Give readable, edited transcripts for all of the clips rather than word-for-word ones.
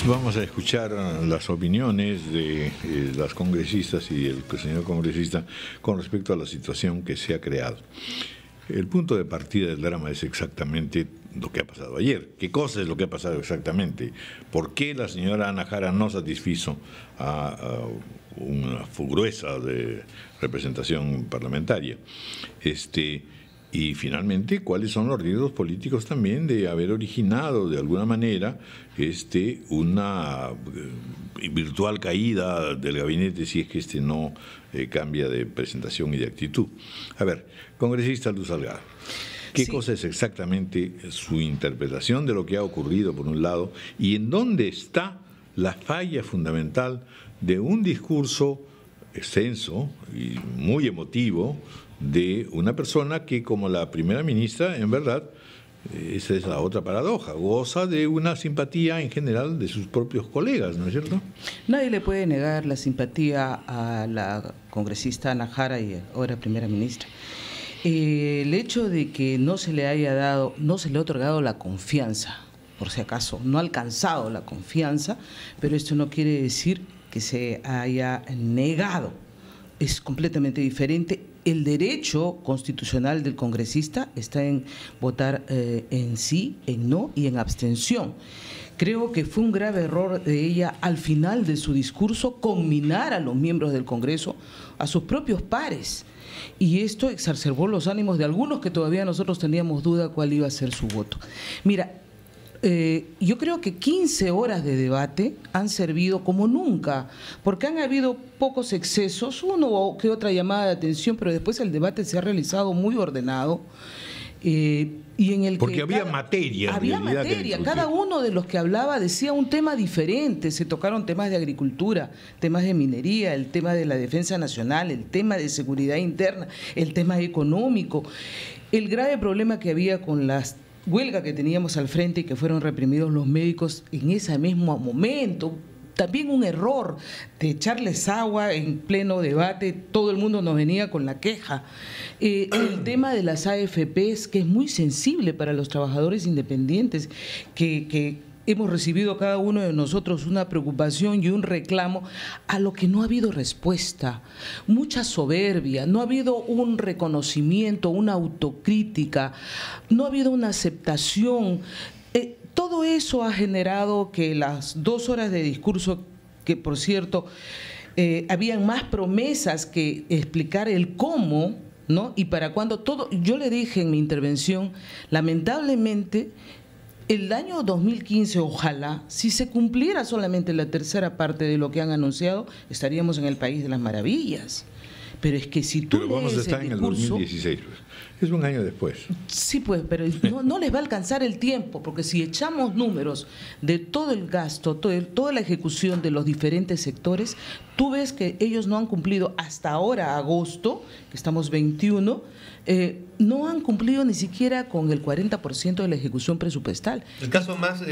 Vamos a escuchar las opiniones de las congresistas y del señor congresista con respecto a la situación que se ha creado. El punto de partida del drama es exactamente lo que ha pasado ayer. ¿Qué cosa es lo que ha pasado exactamente? ¿Por qué la señora Ana Jara no satisfizo a una gruesa de representación parlamentaria? Y finalmente, ¿cuáles son los riesgos políticos también de haber originado de alguna manera una virtual caída del gabinete si es que no cambia de presentación y de actitud? A ver, congresista Luz Salgado, ¿qué cosa es exactamente su interpretación de lo que ha ocurrido por un lado y en dónde está la falla fundamental de un discurso extenso y muy emotivo de una persona que, como la primera ministra, en verdad, esa es la otra paradoja, goza de una simpatía en general de sus propios colegas, ¿no es cierto? Nadie le puede negar la simpatía a la congresista Ana Jara y ahora primera ministra. El hecho de que no se le haya otorgado la confianza, por si acaso, no ha alcanzado la confianza, pero esto no quiere decir que se haya negado, es completamente diferente. El derecho constitucional del congresista está en votar en sí, en no y en abstención. Creo que fue un grave error de ella al final de su discurso conminar a los miembros del Congreso a sus propios pares. Y esto exacerbó los ánimos de algunos que todavía nosotros teníamos duda cuál iba a ser su voto. Mira, yo creo que 15 horas de debate han servido como nunca, porque han habido pocos excesos, uno que otra llamada de atención, pero después el debate se ha realizado muy ordenado. Y en el porque que había materia. Cada uno de los que hablaba decía un tema diferente, se tocaron temas de agricultura, temas de minería, el tema de la defensa nacional, el tema de seguridad interna, el tema económico, el grave problema que había con las huelga que teníamos al frente y que fueron reprimidos los médicos en ese mismo momento. También un error de echarles agua en pleno debate, todo el mundo nos venía con la queja. El tema de las AFPs, que es muy sensible para los trabajadores independientes, que hemos recibido cada uno de nosotros una preocupación y un reclamo a lo que no ha habido respuesta, mucha soberbia, no ha habido un reconocimiento, una autocrítica, no ha habido una aceptación. Todo eso ha generado que las 2 horas de discurso, que por cierto, habían más promesas que explicar el cómo, ¿no? Y para cuándo todo. Yo le dije en mi intervención, lamentablemente, el año 2015, ojalá, si se cumpliera solamente la tercera parte de lo que han anunciado, estaríamos en el país de las maravillas. Pero es que si tú pero vamos a estar en el 2016, pues. Es un año después. Sí, pues, pero no les va a alcanzar el tiempo, porque si echamos números de todo el gasto, toda la ejecución de los diferentes sectores, tú ves que ellos no han cumplido hasta ahora, agosto, que estamos 21, no han cumplido ni siquiera con el 40% de la ejecución presupuestal. El caso más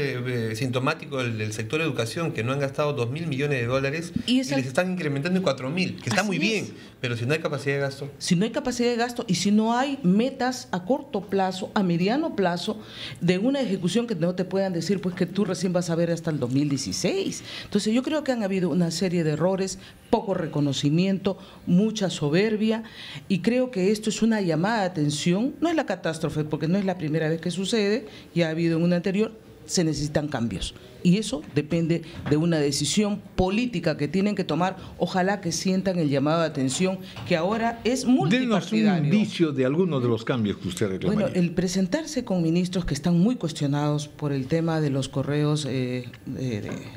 sintomático del sector educación, que no han gastado 2.000 millones de dólares y les están incrementando en 4.000, que está muy bien, pero si no hay capacidad de gasto. Si no hay capacidad de gasto y si no hay metas a corto plazo, a mediano plazo, de una ejecución que no te puedan decir pues que tú recién vas a ver hasta el 2016. Entonces yo creo que han habido una serie de errores, poco reconocimiento, mucha soberbia, y creo que esto es una llamada de atención, no es la catástrofe porque no es la primera vez que sucede, ya ha habido en una anterior, se necesitan cambios. Y eso depende de una decisión política que tienen que tomar. Ojalá que sientan el llamado de atención, que ahora es multipartidario. Denos un indicio de algunos de los cambios que usted reclamaría. Bueno, el presentarse con ministros que están muy cuestionados por el tema de los correos,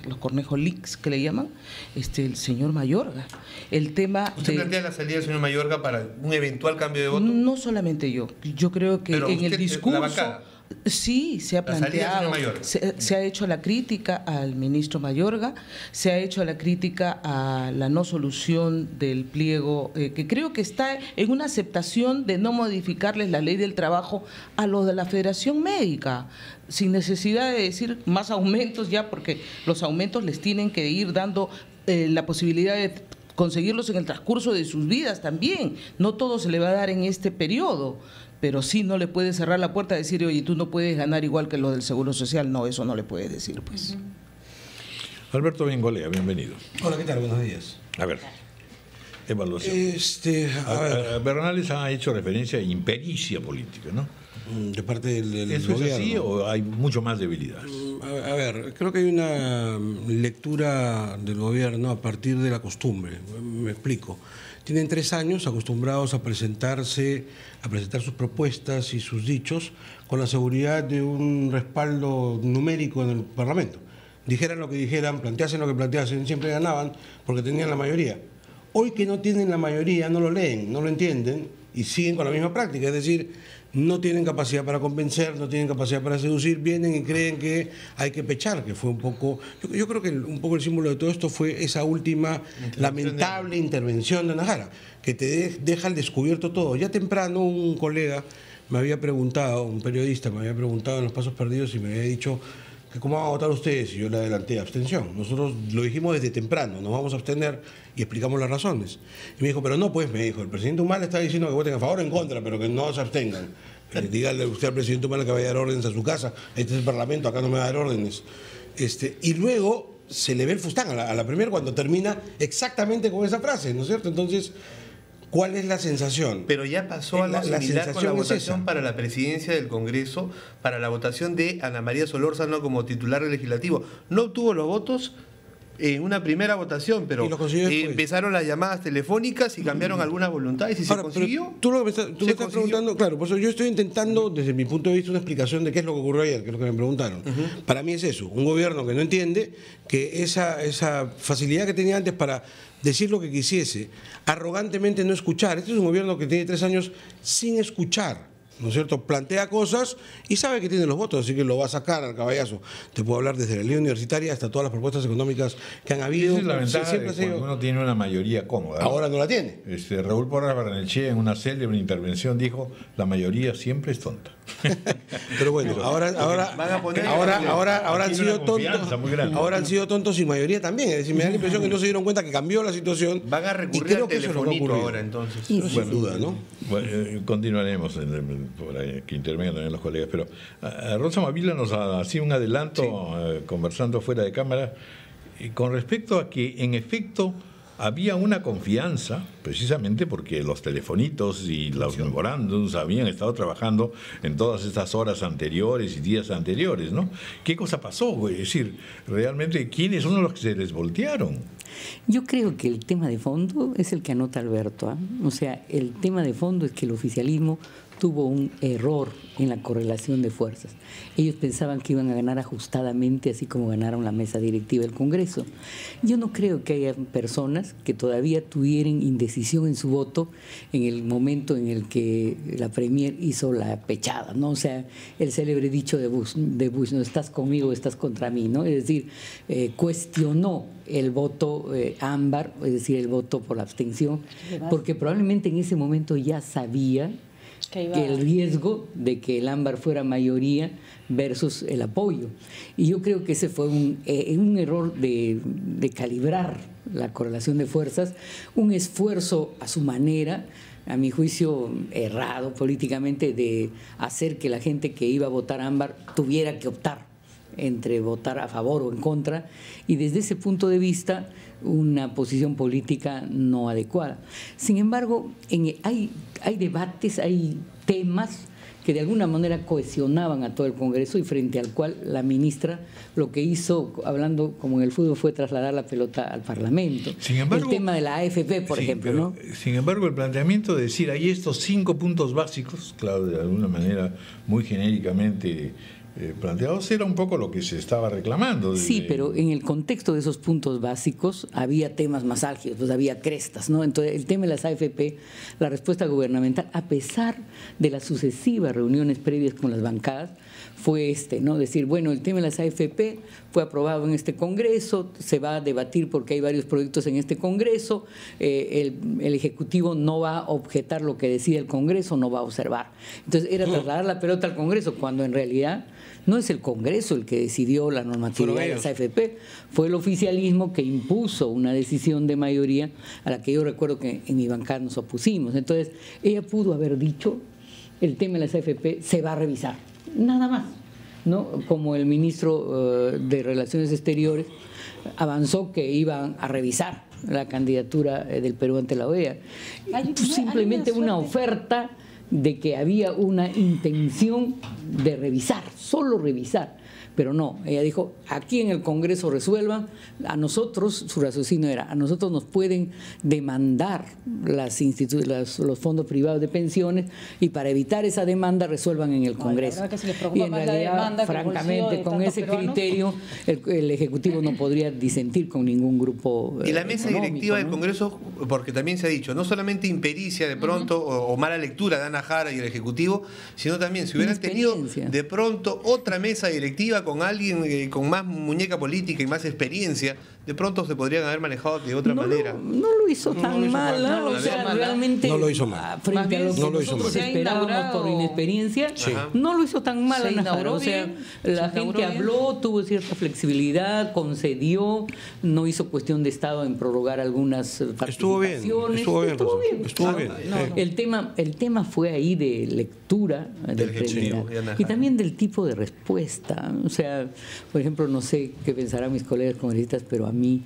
los cornejo leaks que le llaman, el señor Mayorga. El tema ¿Usted plantea la salida del señor Mayorga para un eventual cambio de voto? No solamente yo creo que en el discurso... Sí, se ha planteado, se ha hecho la crítica al ministro Mayorga, se ha hecho la crítica a la no solución del pliego, que creo que está en una aceptación de no modificarles la ley del trabajo a los de la Federación Médica, sin necesidad de decir más aumentos ya, porque los aumentos les tienen que ir dando la posibilidad de conseguirlos en el transcurso de sus vidas también, no todo se le va a dar en este periodo. pero sí no le puede cerrar la puerta a decir, oye, tú no puedes ganar igual que los del Seguro Social. No, eso no le puede decir, pues. Alberto Bengolea, bienvenido. Hola, ¿qué tal? Buenos días. A ver, evaluación. A ver. Bernales ha hecho referencia a impericia política, ¿no? De parte del ¿Eso gobierno. es así o hay mucho más debilidades? A ver, creo que hay una lectura del gobierno a partir de la costumbre. Me explico. Tienen 3 años acostumbrados a presentar sus propuestas y sus dichos con la seguridad de un respaldo numérico en el Parlamento. Dijeran lo que dijeran, planteasen lo que planteasen, siempre ganaban porque tenían la mayoría. Hoy que no tienen la mayoría, no lo leen, no lo entienden y siguen con la misma práctica, es decir, no tienen capacidad para convencer, no tienen capacidad para seducir, vienen y creen que hay que pechar, que fue un poco... Yo creo que un poco el símbolo de todo esto fue esa última lamentable intervención de Najara, que te deja al descubierto todo. Ya temprano un colega me había preguntado, un periodista me había preguntado en los pasos perdidos y me había dicho que cómo van a votar ustedes, y yo le adelanté abstención. Nosotros lo dijimos desde temprano, nos vamos a abstener y explicamos las razones. Y me dijo, pero no, pues, me dijo, el presidente Humala está diciendo que voten a favor o en contra, pero que no se abstengan. Dígale usted al presidente Humala que vaya a dar órdenes a su casa, este es el Parlamento, acá no me va a dar órdenes. Y luego se le ve el fustán a la Premier cuando termina exactamente con esa frase, ¿no es cierto? Entonces, ¿cuál es la sensación? Pero ya pasó algo similar con la votación para la presidencia del Congreso, para la votación de Ana María Solórzano como titular legislativo. No obtuvo los votos en una primera votación, pero empezaron las llamadas telefónicas y cambiaron algunas voluntades y se consiguió. Tú me estás preguntando, claro, por eso yo estoy intentando, desde mi punto de vista, una explicación de qué es lo que ocurrió ayer, que es lo que me preguntaron. Para mí es eso, un gobierno que no entiende que esa facilidad que tenía antes para decir lo que quisiese, arrogantemente no escuchar. Este es un gobierno que tiene 3 años sin escuchar, ¿no es cierto? Plantea cosas y sabe que tiene los votos, así que lo va a sacar al caballazo. Te puedo hablar desde la ley universitaria hasta todas las propuestas económicas que han habido. Esa es la ventaja de cuando uno tiene una mayoría cómoda, ¿no? Ahora no la tiene. Raúl Porras Barrenechea en una célebre intervención dijo, la mayoría siempre es tonta. Pero bueno, ahora han sido tontos. Ahora han sido tontos sin mayoría también. Es decir, me da la impresión que no se dieron cuenta que cambió la situación. Van a recurrir al telefonito ahora, entonces. Sin duda, ¿no? Bueno, continuaremos para que intervengan también los colegas, pero Rosa Mavila nos hacía un adelanto conversando fuera de cámara con respecto a que en efecto había una confianza, precisamente porque los telefonitos y los memorándums habían estado trabajando en todas estas horas anteriores y días anteriores, ¿no? ¿Qué cosa pasó? Es decir, realmente, ¿quiénes son los que se les voltearon? Yo creo que el tema de fondo es el que anota Alberto, ¿eh? O sea, el tema de fondo es que el oficialismo tuvo un error en la correlación de fuerzas. Ellos pensaban que iban a ganar ajustadamente, así como ganaron la mesa directiva del Congreso. Yo no creo que haya personas que todavía tuvieran indecisión en su voto en el momento en el que la Premier hizo la pechada, ¿no? O sea, el célebre dicho de Bush, no estás conmigo, estás contra mí, ¿no? Es decir, cuestionó el voto ámbar, es decir, el voto por la abstención, porque probablemente en ese momento ya sabía que el riesgo de que el ámbar fuera mayoría versus el apoyo. Y yo creo que ese fue un error de calibrar la correlación de fuerzas, un esfuerzo a su manera, a mi juicio errado políticamente, de hacer que la gente que iba a votar ámbar tuviera que optar entre votar a favor o en contra, y desde ese punto de vista una posición política no adecuada. Sin embargo, hay debates, hay temas que de alguna manera cohesionaban a todo el Congreso y frente al cual la ministra lo que hizo, hablando como en el fútbol, fue trasladar la pelota al Parlamento. Sin embargo, el tema de la AFP, por ejemplo, ¿no? Sin embargo, el planteamiento de decir hay estos 5 puntos básicos, claro, de alguna manera muy genéricamente planteados, era un poco lo que se estaba reclamando. Sí, pero en el contexto de esos puntos básicos había temas más álgidos, pues había crestas, ¿no? Entonces, el tema de las AFP, la respuesta gubernamental, a pesar de las sucesivas reuniones previas con las bancadas, fue ¿no? Decir, bueno, el tema de las AFP fue aprobado en este Congreso, se va a debatir porque hay varios proyectos en este Congreso, el Ejecutivo no va a objetar lo que decide el Congreso, no va a observar. Entonces, era trasladar la pelota al Congreso, cuando en realidad no es el Congreso el que decidió la normatividad de las AFP, fue el oficialismo que impuso una decisión de mayoría a la que yo recuerdo que en mi bancada nos opusimos. Entonces, ella pudo haber dicho, el tema de las AFP se va a revisar, nada más, ¿no? Como el ministro de Relaciones Exteriores avanzó que iban a revisar la candidatura del Perú ante la OEA. Simplemente una oferta de que había una intención de revisar, solo revisar. Pero no, ella dijo, aquí en el Congreso resuelvan, a nosotros, su raciocinio era, a nosotros nos pueden demandar los fondos privados de pensiones y para evitar esa demanda resuelvan en el Congreso. Que se les y en realidad, francamente, con ese criterio, el Ejecutivo no podría disentir con ningún grupo Y la mesa directiva del Congreso, porque también se ha dicho, no solamente impericia de pronto o mala lectura de Ana Jara y el Ejecutivo, sino también si hubieran tenido de pronto otra mesa directiva con alguien con más muñeca política y más experiencia, de pronto se podrían haber manejado de otra manera. No lo hizo tan mal, realmente no lo hizo mal. Frente a lo que nosotros esperábamos por inexperiencia, no lo hizo tan mal. O sea, la gente habló, tuvo cierta flexibilidad, concedió, no hizo cuestión de Estado en prorogar algunas participaciones. Estuvo bien. El tema fue ahí de lectura del Ejecutivo y también del tipo de respuesta. O sea, por ejemplo, no sé qué pensarán mis colegas congresistas, pero a mí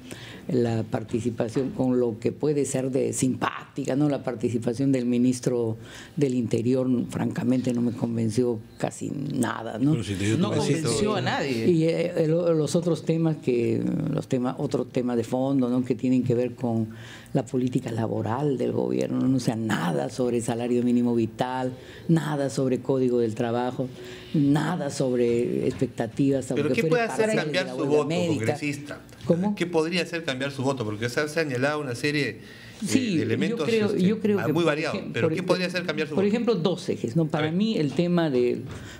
la participación con lo que puede ser de simpática, ¿no? La participación del ministro del Interior, francamente, no me convenció casi nada, ¿no? No convenció a nadie. Y los otros temas otro tema de fondo, ¿no? Que tienen que ver con la política laboral del gobierno, no sea nada sobre salario mínimo vital, nada sobre código del trabajo, nada sobre expectativas. ¿Pero qué puede hacer cambiar su voto, congresista? ¿Cómo? ¿Qué podría hacer cambiar su voto? Porque se ha señalado una serie de elementos yo creo que, muy variados. ¿Pero qué podría hacer cambiar su voto? Por ejemplo, dos ejes, ¿no? Para mí el tema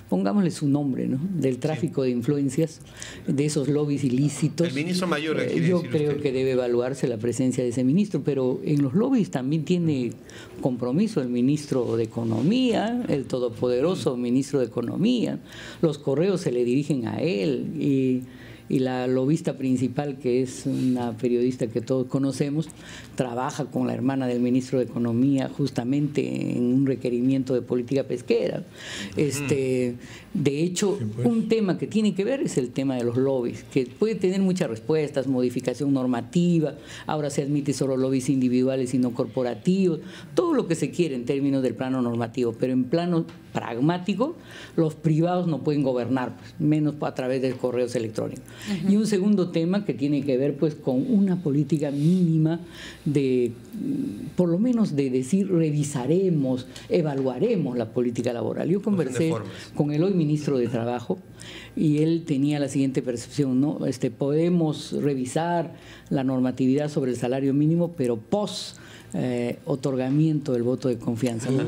pongámosle su nombre, ¿no? Del tráfico de influencias, de esos lobbies ilícitos. El ministro Mayor, yo creo que debe evaluarse la presencia de ese ministro, pero en los lobbies también tiene compromiso el ministro de Economía, el todopoderoso ministro de Economía. Los correos se le dirigen a él y la lobista principal, que es una periodista que todos conocemos, trabaja con la hermana del ministro de Economía justamente en un requerimiento de política pesquera. De hecho, un tema que tiene que ver es el tema de los lobbies, que puede tener muchas respuestas, modificación normativa, ahora se admite solo lobbies individuales y no corporativos, todo lo que se quiere en términos del plano normativo, pero en plano pragmático, los privados no pueden gobernar, pues, menos a través de correos electrónicos. Y un segundo tema que tiene que ver pues con una política mínima de, por lo menos de decir, revisaremos, evaluaremos la política laboral. Yo conversé con el hoy ministro de Trabajo y él tenía la siguiente percepción, ¿no? Podemos revisar la normatividad sobre el salario mínimo, pero otorgamiento del voto de confianza, ¿no?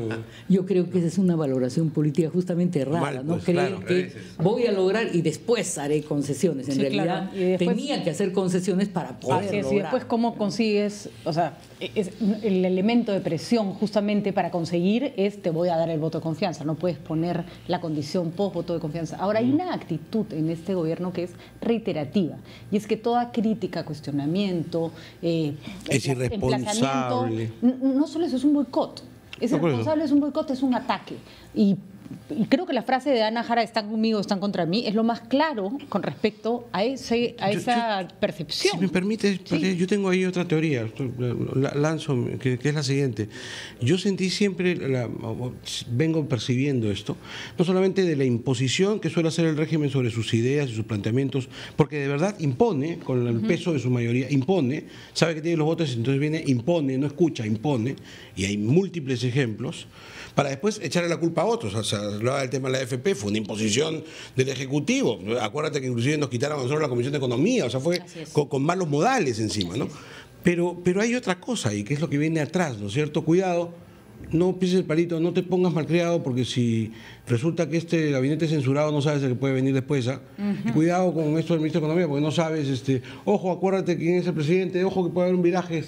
Yo creo que esa es una valoración política justamente errada, ¿no? Creer que voy a lograr y después haré concesiones. En realidad tenía que hacer concesiones para poder lograr. Y después cómo consigues, o sea, el elemento de presión justamente para conseguir es te voy a dar el voto de confianza, no puedes poner la condición post voto de confianza. Ahora hay una actitud en este gobierno que es reiterativa y es que toda crítica, cuestionamiento, es irresponsable. No solo eso, es un boicot. Es irresponsable, es un boicot, es un ataque. Y creo que la frase de Ana Jara, están conmigo, están contra mí, es lo más claro con respecto a esa percepción. Si me permite, yo tengo ahí otra teoría, lanzo, que es la siguiente. Yo sentí siempre, vengo percibiendo esto, no solamente de la imposición que suele hacer el régimen sobre sus ideas y sus planteamientos, porque de verdad impone, con el peso de su mayoría, impone, sabe que tiene los votos, entonces viene, impone, no escucha, impone, y hay múltiples ejemplos, para después echarle la culpa a otros. O sea, hablaba del tema de la AFP, fue una imposición del Ejecutivo. Acuérdate que inclusive nos quitaron a nosotros la Comisión de Economía, o sea, fue con malos modales encima, ¿no? Pero hay otra cosa ahí, que es lo que viene atrás, ¿no es cierto? Cuidado, no pises el palito, no te pongas malcriado, porque si resulta que este gabinete censurado no sabes el que puede venir después, y cuidado con esto del ministro de Economía, porque no sabes, ojo, acuérdate quién es el presidente, ojo que puede haber un viraje,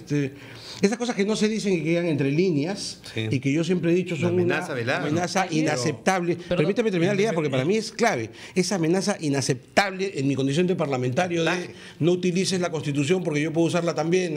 esas cosas que no se dicen y que quedan entre líneas y que yo siempre he dicho son una amenaza inaceptable. Permítame terminar la idea porque para mí es clave. Esa amenaza inaceptable en mi condición de parlamentario de no utilices la Constitución porque yo puedo usarla también.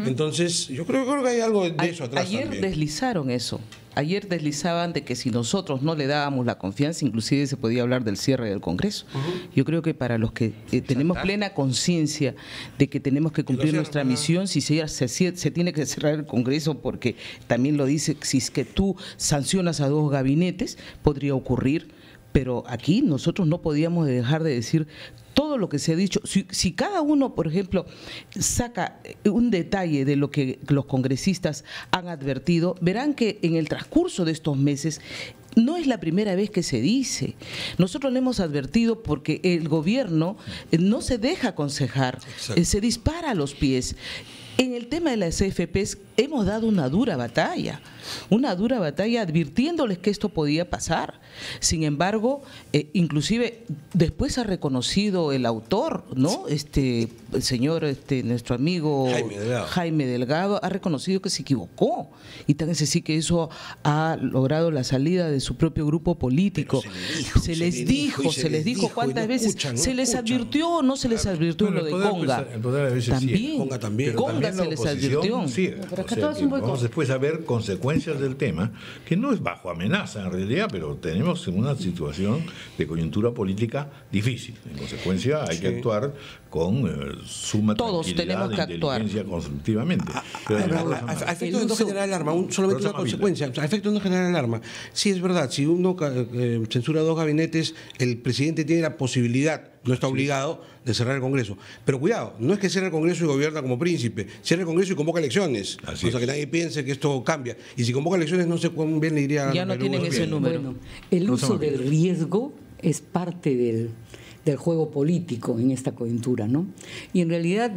Entonces, yo creo que hay algo de eso atrás. Ayer deslizaron eso. Ayer deslizaban de que si nosotros no le dábamos la confianza, inclusive se podía hablar del cierre del Congreso. Yo creo que para los que tenemos plena conciencia de que tenemos que cumplir nuestra misión, si se tiene que cerrar el Congreso, porque también lo dice, si es que tú sancionas a 2 gabinetes, podría ocurrir, pero aquí nosotros no podíamos dejar de decir todo lo que se ha dicho. Si cada uno, por ejemplo, saca un detalle de lo que los congresistas han advertido, verán que en el transcurso de estos meses no es la primera vez que se dice. Nosotros le hemos advertido porque el gobierno no se deja aconsejar, se dispara a los pies. En el tema de las AFPs hemos dado una dura batalla advirtiéndoles que esto podía pasar. Sin embargo, inclusive después ha reconocido el autor, ¿no? El señor, nuestro amigo Jaime Delgado ha reconocido que se equivocó, y tan es así que eso ha logrado la salida de su propio grupo político. Se les dijo cuántas veces se les advirtió o no se les advirtió lo de Conga. También Conga se les advirtió. Vamos después a ver consecuencias del tema, que no es bajo amenaza en realidad, pero tenemos una situación de coyuntura política difícil. En consecuencia hay que actuar con suma tranquilidad e inteligencia constructivamente. A efectos de no generar alarma, solamente una consecuencia, a efectos de no generar alarma. Sí, es verdad, si uno censura 2 gabinetes, el presidente tiene la posibilidad, no está obligado, de cerrar el Congreso. Pero cuidado, no es que cierre el Congreso y gobierna como príncipe, cierra el Congreso y convoca elecciones. O sea, que nadie piense que esto cambia. Y si convoca elecciones, no sé cuán bien le iría a ya no tienen ese número. Bueno, el uso del riesgo es parte del juego político en esta coyuntura, ¿no? Y en realidad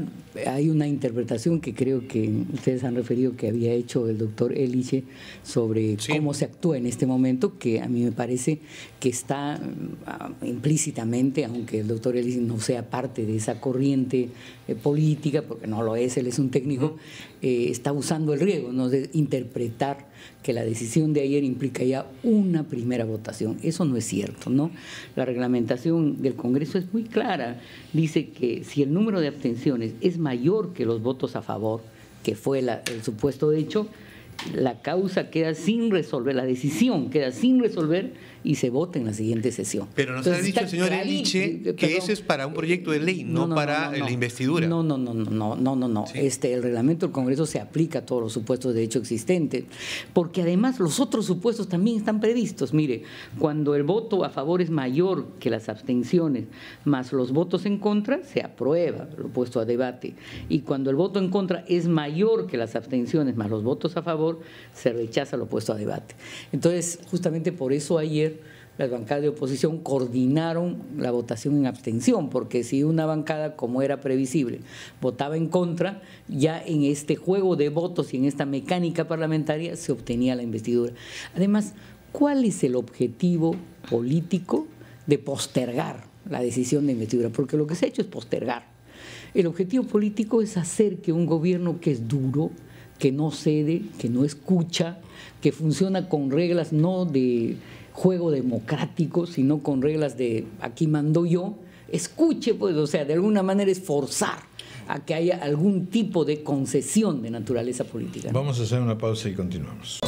hay una interpretación que creo que ustedes han referido que había hecho el doctor Eliche sobre cómo se actúa en este momento, que a mí me parece que está implícitamente, aunque el doctor Eliche no sea parte de esa corriente política, porque no lo es, él es un técnico, está usando el riesgo, ¿no?, de interpretar que la decisión de ayer implica ya una primera votación. Eso no es cierto, ¿no? La reglamentación del Congreso es muy clara. Dice que si el número de abstenciones es mayor que los votos a favor, que fue el supuesto hecho, la causa queda sin resolver, la decisión queda sin resolver y se vota en la siguiente sesión. Pero nos ha dicho el señor Eliche que eso es para un proyecto de ley, no para la investidura. No. Sí. El reglamento del Congreso se aplica a todos los supuestos de hecho existentes, porque además los otros supuestos también están previstos. Mire, cuando el voto a favor es mayor que las abstenciones más los votos en contra, se aprueba lo puesto a debate. Y cuando el voto en contra es mayor que las abstenciones más los votos a favor, se rechaza lo puesto a debate. Entonces, justamente por eso ayer las bancadas de oposición coordinaron la votación en abstención, porque si una bancada, como era previsible, votaba en contra, ya en este juego de votos y en esta mecánica parlamentaria se obtenía la investidura. Además, ¿cuál es el objetivo político de postergar la decisión de investidura? Porque lo que se ha hecho es postergar. El objetivo político es hacer que un gobierno que es duro, que no cede, que no escucha, que funciona con reglas no de juego democrático, sino con reglas de aquí mando yo, escuche, pues, o sea, de alguna manera es forzar a que haya algún tipo de concesión de naturaleza política, ¿no? Vamos a hacer una pausa y continuamos.